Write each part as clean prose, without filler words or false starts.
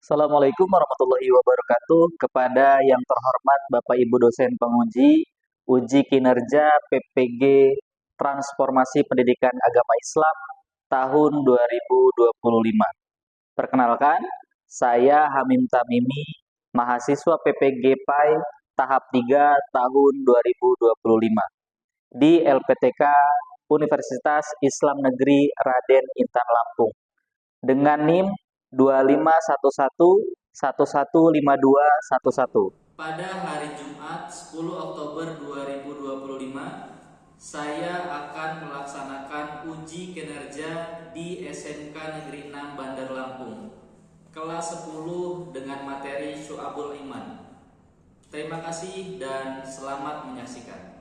Assalamualaikum warahmatullahi wabarakatuh. Kepada yang terhormat Bapak Ibu dosen penguji uji kinerja PPG Transformasi Pendidikan Agama Islam tahun 2025. Perkenalkan, saya Hamim Tamimi, mahasiswa PPG PAI tahap 3 tahun 2025 di LPTK Universitas Islam Negeri Raden Intan Lampung dengan NIM 2511115211. Pada hari Jumat 10 Oktober 2025, saya akan melaksanakan uji kinerja di SMK Negeri 6 Bandar Lampung, kelas 10 dengan materi Syu'abul Iman. Terima kasih dan selamat menyaksikan.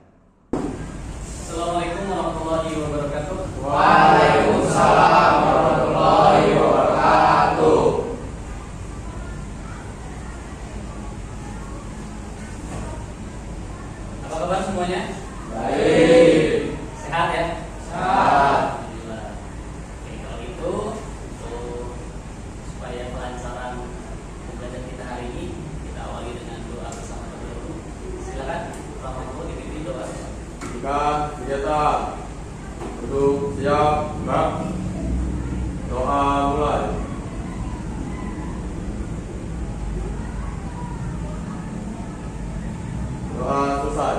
Assalamualaikum warahmatullahi wabarakatuh. Waalaikumsalam warahmatullahi wabarakatuh. Apa kabar semuanya? Baik. Sehat ya? Sehat. Alhamdulillah. Oke, kalau gitu untuk supaya kelancaran pembelajaran kita hari ini, kita awali dengan doa bersama terlebih dahulu. Silakan, Pak Mahfud dipimpin doa. Buka kegiatan. Duduk siap, gerak. Doa mulai. Doa selesai.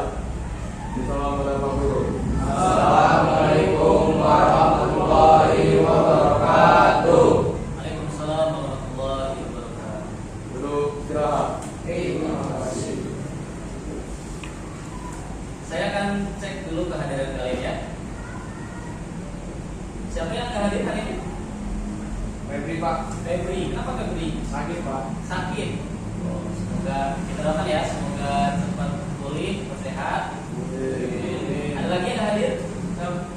Salam pada Pak Guru. Assalamualaikum warahmatullahi wabarakatuh. Waalaikumsalam warahmatullahi wabarakatuh. Duduk istirahat. Terima kasih. Saya akan cek dulu kehadiran kalian ya. Siapa yang akan hadir hari ini? Febri Pak. Febri. Kenapa Febri? Sakit Pak. Sakit. Oh, semoga kita doakan ya, semoga cepat pulih, sehat. Ada lagi yang hadir?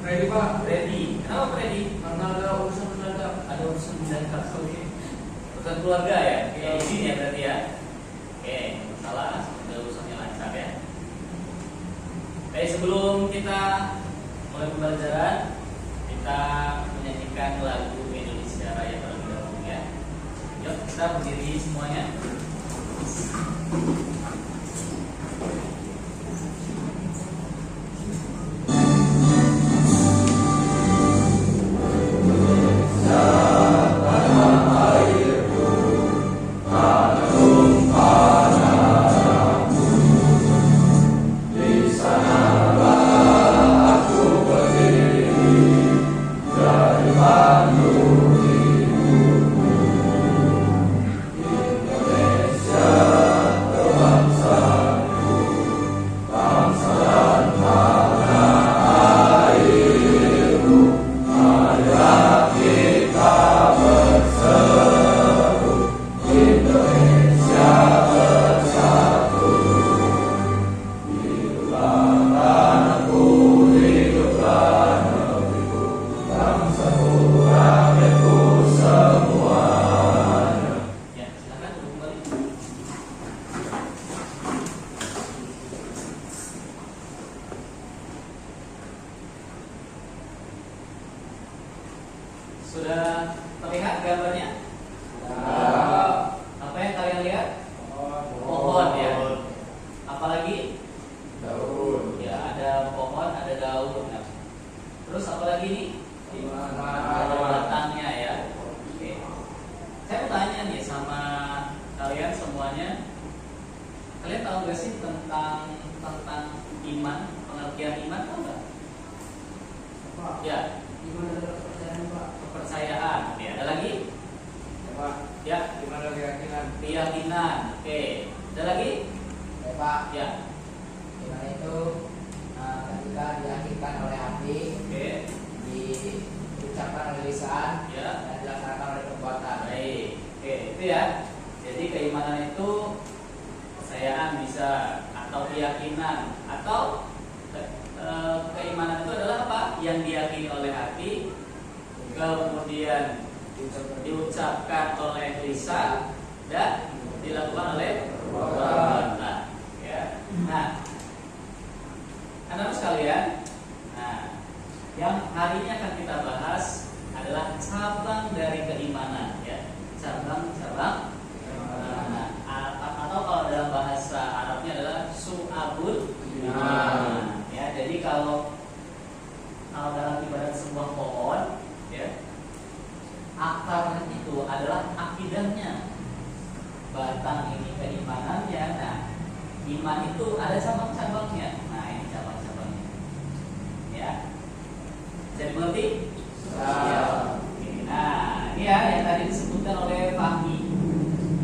Ready Pak. Freddy. Kenapa Freddy? Karena ada urusan mendadak. Ada urusan mendadak. Oke. Urusan keluarga ya? Oke, izin ya berarti ya. Oke, masalah. Semoga urusannya lancar ya. Baik, sebelum kita mulai pembelajaran, kita menyanyikan lagu Indonesia Raya terlebih dahulu ya. Yuk, kita berdiri semuanya. Ya, silakan duduk kembali. Sudah terlihat gambarnya? Apa yang kalian lihat? Pohon ya. Apalagi? Daun. Ya, ada pohon, ada daun. Terus apalagi nih? Ada batangnya ya. Oke. Saya mau tanya nih sama kalian semuanya. Kalian tahu gak sih tentang iman, pengertian iman, tahu nggak? Ya, kepercayaan. Oke, ada lagi? Pak, Ya, gimana keyakinan? keyakinan. Oke, ada lagi? Pak, Ya, iman itu ketika diyakinkan oleh hati, oke. diucapkan oleh lisan, Ya, dan dilaksanakan oleh perbuatan. baik. Oke, itu ya. Jadi keimanan itu kepercayaan bisa atau keyakinan atau keimanan itu adalah apa? Yang diyakini oleh hati, kemudian diucapkan oleh lisan dan dilakukan oleh perbuatan. Ya. Nah, anak sekalian, yang hari ini akan kita bahas adalah cabang dari keimanan, ya. Cabang-cabang iman itu ada cabang-cabangnya. Nah, ini cabang-cabangnya. Ya. Jadi mengerti? Ya. Oke. Nah, ini ya yang tadi disebutkan oleh Fahmi.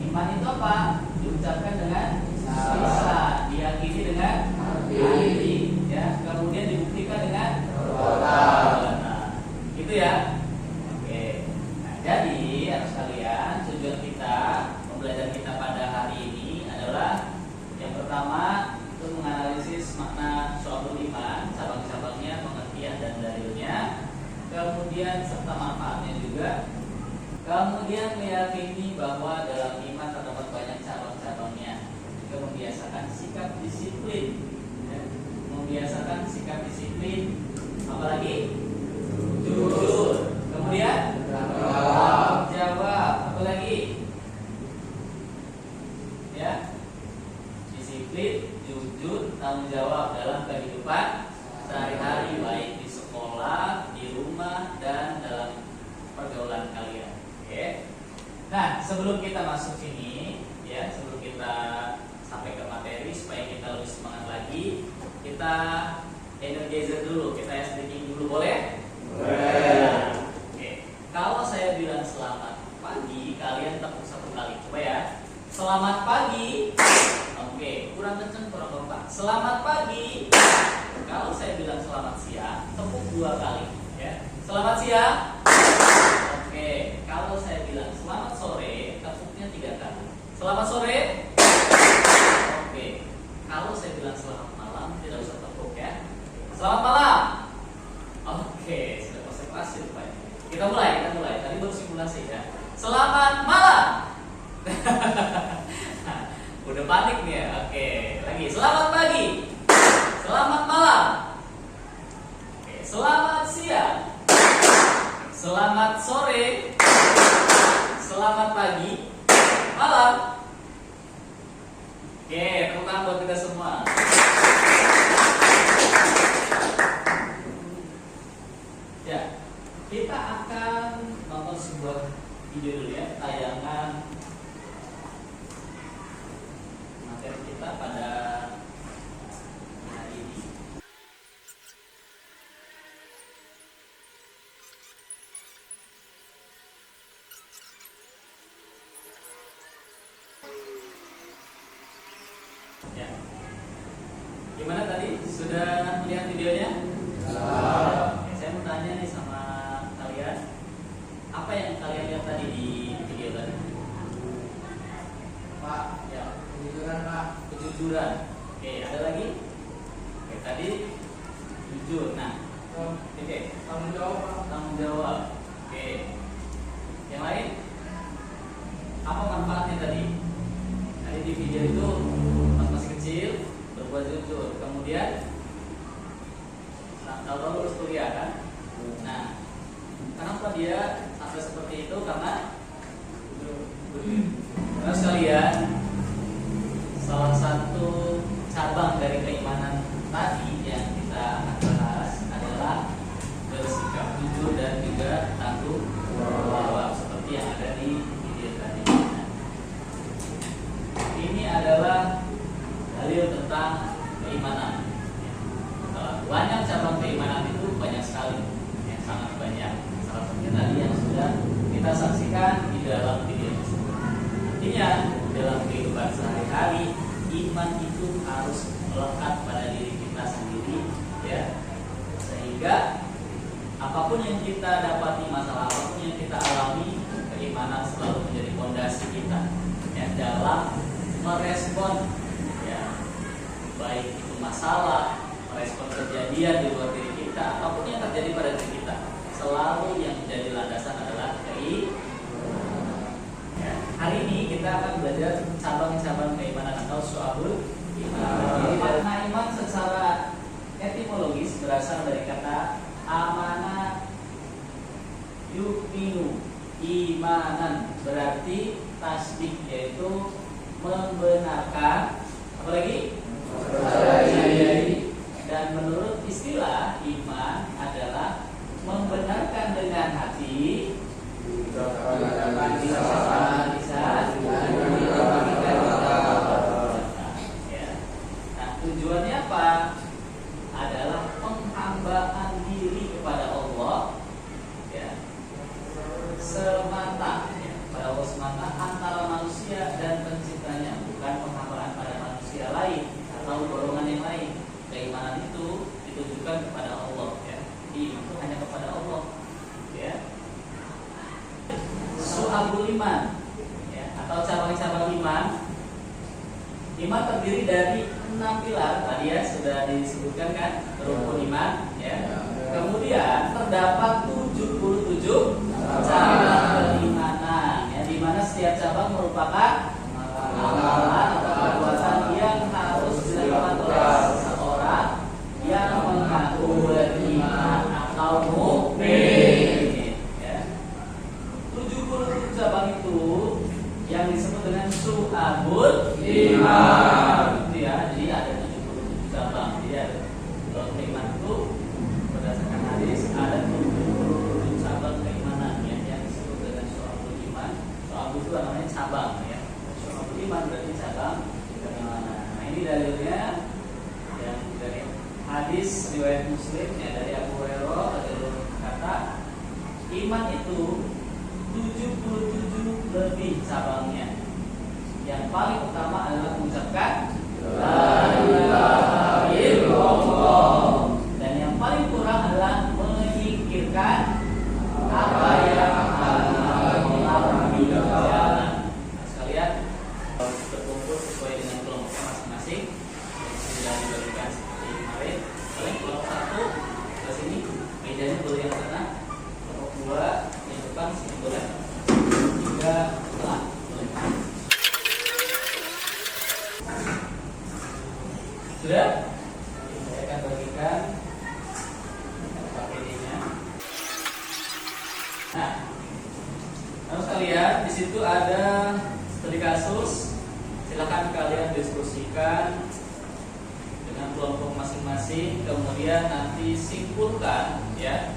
Iman itu apa? Diucapkan dengan lisan, diyakini dengan hati, ya. Kemudian dibuktikan dengan perbuatan. Nah, itu ya. Oke. Nah, jadi anak sekalian, tujuan kita pembelajaran kita pada hari ini adalah yang pertama itu menganalisis makna syu'abul iman, cabang-cabangnya, pengertian dan dalilnya, kemudian serta manfaatnya juga. Kemudian meyakini bahwa dalam iman terdapat banyak cabang-cabangnya. Juga membiasakan sikap disiplin, ya. Membiasakan sikap disiplin. Apalagi? Jujur. Kemudian jawab. Apalagi? Ya. Disiplin, jujur, tanggung jawab dalam kehidupan sehari-hari, baik di sekolah, di rumah, dan dalam pergaulan kalian. Oke. Nah, sebelum kita masuk sini, ya, sebelum kita sampai ke materi supaya kita lebih semangat lagi, kita energizer dulu, kita SDG dulu, boleh? Boleh. Oke. Kalau saya bilang selamat pagi, kalian tepuk satu kali, coba ya. Selamat pagi. Oke, kurang kenceng, kurang kompak. Selamat pagi. Kalau saya bilang selamat siang, tepuk 2 kali, ya. Selamat siang. Oke, kalau saya bilang selamat sore, tepuknya 3 kali. Selamat sore. Oke, kalau saya bilang selamat malam, tidak usah tepuk ya. Selamat malam. Oke, sudah konsentrasi rupanya. Kita mulai. Tadi baru simulasi ya. Selamat malam. Udah panik nih ya. Oke, lagi. Selamat pagi. Selamat malam. Oke, selamat siang. Selamat sore. Selamat pagi. Malam. Oke, tepuk tangan buat kita semua. Ya, kita akan nonton sebuah video dulu ya, tayangan materi kita pada hari ini. Ya. Gimana tadi? Sudah melihat videonya? Oke, saya mau tanya nih sama kalian, apa yang kalian lihat tadi di video tadi? Pak, Ya, kejujuran Pak. kejujuran. Oke, ada lagi? Oke, tadi jujur. Nah, oke, Tanggung jawab Pak. tanggung jawab. Oke, yang lain? Apa manfaatnya tadi? Tadi di video itu pas masih kecil berbuat jujur, kemudian tahu-tahu lulus kuliah kan? Nah, kenapa dia sampai seperti itu? Karena sekalian, salah satu cabang dari keimanan tadi yang kita akan bahas adalah bersikap jujur dan juga tanggung jawab seperti yang ada di video tadi. Nah, ini adalah dalil tentang keimanan. Banyak cabang keimanan itu banyak sekali, yang sangat banyak. Salah satunya tadi yang sudah kita saksikan di dalam video tersebut. Artinya dalam kehidupan sehari-hari, iman itu harus melekat pada diri kita sendiri, ya. Sehingga apapun yang kita dapati, masalah apapun yang kita alami, keimanan selalu menjadi fondasi kita, ya, dalam merespon, ya, baik itu masalah, merespon kejadian di luar diri kita, apapun yang terjadi pada diri kita, selalu yang menjadi landasan adalah keimanan. Ya, hari ini kita akan belajar cabang-cabang keimanan atau syu'abul iman. Jadi makna iman secara etimologis berasal dari kata amana yu'minu, imanan, berarti tasdik, yaitu membenarkan, apalagi? Dan menurut istilah iman adalah membenarkan dengan hati, mengucapkan lisan, dan membagikan dengan perbuatan. Ya. tujuannya apa? Adalah penghambaan diri kepada Allah, ya, semata, ya, pada Allah semata antara manusia dan penciptanya, bukan penghambaan pada manusia lain atau golongan yang lain. Keimanan itu ditujukan kepada Allah, ya. Iman itu hanya kepada Allah, ya. Syu'abul iman, ya, atau cabang-cabang iman. Iman terdiri dari 6 pilar, tadi ya sudah disebutkan kan, rukun iman, ya. Kemudian terdapat 77 cabang keimanan, ya, di mana setiap cabang merupakan amalan atau perbuatan yang harus dilakukan oleh seseorang yang mengaku beriman atau mukmin, ya. 77 cabang itu yang disebut dengan syu'abul iman, gitu ya. Jadi ada 77 cabang. Jadi ada, kalau iman itu berdasarkan hadis ada 77 cabang keimanan, ya, yang disebut dengan syu'abul iman. Syu'abul itu namanya cabang, ya. Syu'abul iman berarti cabang keimanan. Nah, ini dalilnya yang dari hadis riwayat Muslim, ya, dari Abu Hurairah kata iman itu 77 lebih cabangnya. Yang paling utama adalah mengucapkan la ilaha illallah, dan yang paling kurang adalah menyingkirkan apa yang melarang di jalan. Sekalian berkumpul sesuai dengan kelompoknya masing-masing yang sudah diberikan seperti kemarin. Kalian kelompok 1 ke sini, mejanya boleh yang sana. Kelompok 2 yang depan sini boleh. 3 tengah boleh. Sudah? Saya akan bagikan KPD-nya. Nah, lalu sekalian, di situ ada studi kasus. Silakan kalian diskusikan dengan kelompok masing-masing. Kemudian nanti simpulkan, ya,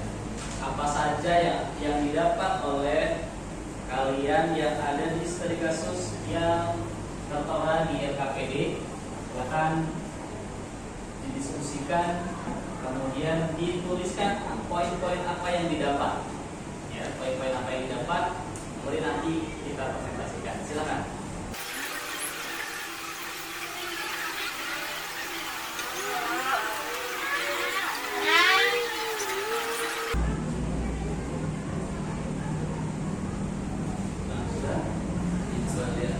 apa saja yang didapat oleh kalian yang ada di studi kasus yang tertera di LKPD. Silakan didiskusikan, kemudian dituliskan poin-poin apa yang didapat, ya, poin-poin apa yang didapat, kemudian nanti kita presentasikan. Silakan. Nah, sudah dibuat, ya.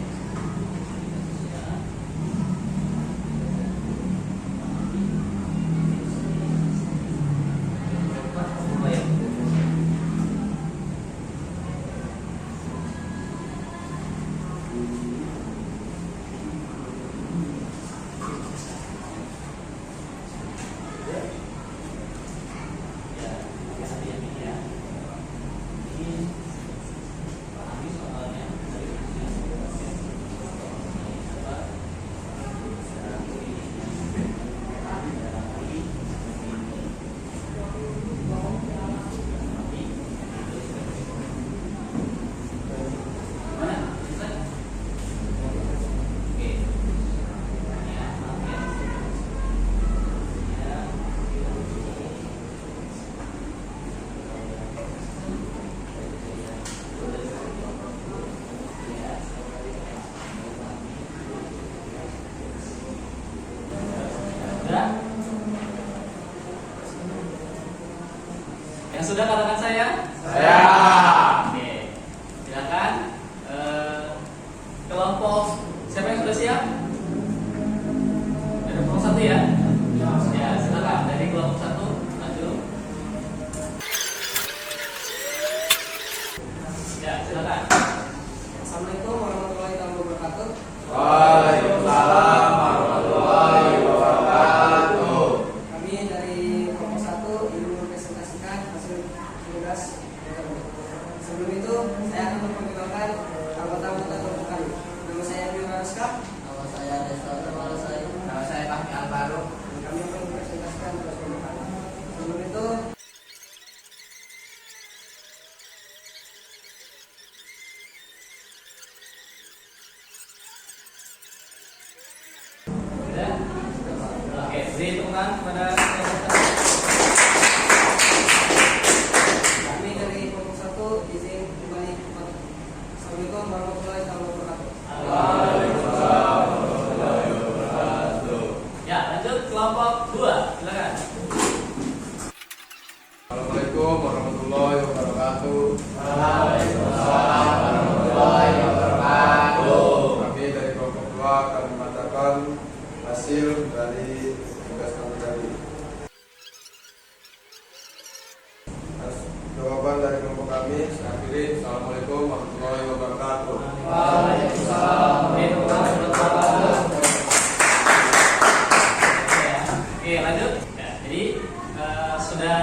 Yang sudah katakan saya? Saya. Oke. Silakan. Kelompok siapa yang sudah siap? Dari kelompok 1 ya? Ya, silakan dari kelompok 1 maju. Ya, silakan. Assalamualaikum warahmatullahi wabarakatuh. Waalaikumsalam warahmatullahi wabarakatuh. Kami dari kelompok 1 ingin mempresentasikan hasil tugas. Sebelum itu, saya akan memperkenalkan anggota-anggota kelompok kami. Nama saya Bima Rizka. Nama saya Desa Termalasai. Nama saya Fahmi Alvaro. Beri temukan kepada kelompok 1. Kami dari kelompok 1 izin kembali. Assalamualaikum warahmatullahi wabarakatuh. Waalaikumsalam warahmatullahi wabarakatuh. Ya, lanjut kelompok 2. Silakan. Assalamualaikum warahmatullahi wabarakatuh. Waalaikumsalam warahmatullahi wabarakatuh. Kami dari kelompok 2 akan membacakan hasil dari tugas kami tadi. Jawaban dari kelompok kami saya pilih. Assalamualaikum warahmatullahi wabarakatuh. Waalaikumsalam warahmatullahi wabarakatuh. Oke, lanjut. Ya, jadi sudah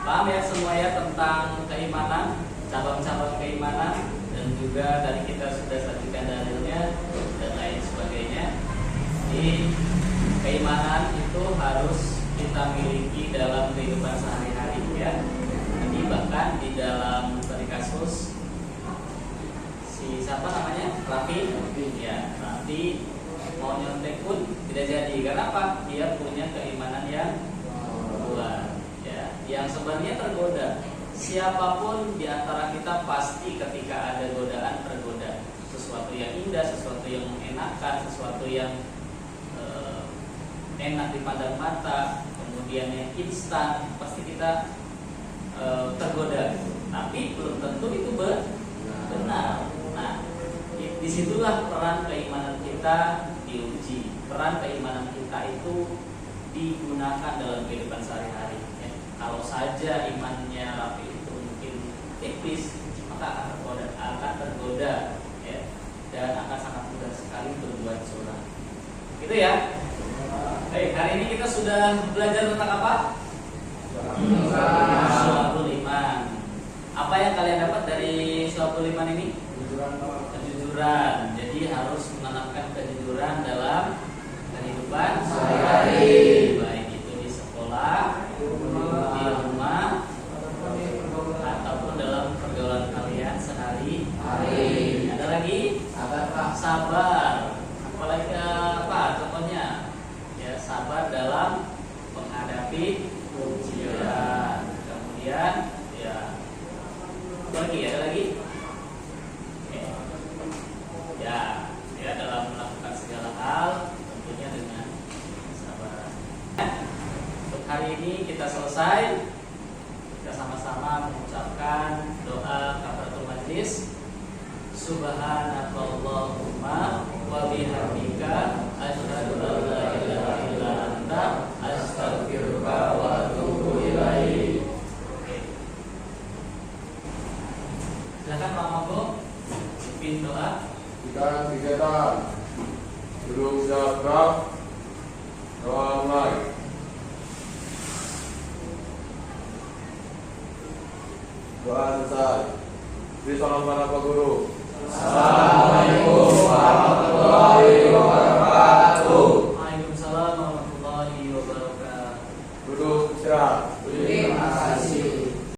paham ya semua ya tentang keimanan, cabang-cabang keimanan, dan juga tadi kita sudah sajikan dalilnya dan lain sebagainya. Jadi keimanan itu harus kita miliki dalam kehidupan sehari-hari ya. Jadi bahkan di dalam tadi kasus si siapa namanya Raffi ya, Raffi mau nyontek pun tidak jadi. Karena apa? Dia punya keimanan yang kuat ya, yang sebenarnya tergoda. Siapapun di antara kita pasti ketika ada godaan tergoda. Sesuatu yang indah, sesuatu yang mengenakan, sesuatu yang enak dipandang mata, kemudian yang instan, pasti kita tergoda. Tapi belum tentu itu benar. Nah, disitulah peran keimanan kita diuji. Peran keimanan kita itu digunakan dalam kehidupan sehari-hari. Ya. Kalau saja imannya Raffi itu mungkin tipis, maka akan tergoda, ya, dan akan sangat mudah sekali berbuat curang. Gitu ya. Baik, hari ini kita sudah belajar tentang apa? Syu'abul iman. Apa yang kalian dapat dari Syu'abul iman ini? Kejujuran. Jadi harus menanamkan kejujuran dalam kehidupan sehari-hari, baik itu di sekolah, di rumah, ataupun dalam pergaulan kalian sehari-hari. Ada lagi? Sabar. Apalagi apa contohnya? Ya, sabar dalam menghadapi ujian. Kemudian ya, apa lagi? Ada lagi? Ya, dalam melakukan segala hal tentunya dengan sabar. Untuk hari ini kita selesai. Kita sama-sama mengucapkan doa kafaratul majlis. Subhanakallahumma wa bihamdika asyhadu an la ilaha illa anta astaghfiruka wa atubu ilaik. Oke. Silakan Pak Monggo pimpin doa. Jika kegiatan duduk sejahtera, doa mulai. Doa selesai. Beri salam kepada Pak Guru. Assalamualaikum warahmatullahi wabarakatuh. Waalaikumsalam warahmatullahi wabarakatuh. Duduk istirahat. Terima kasih.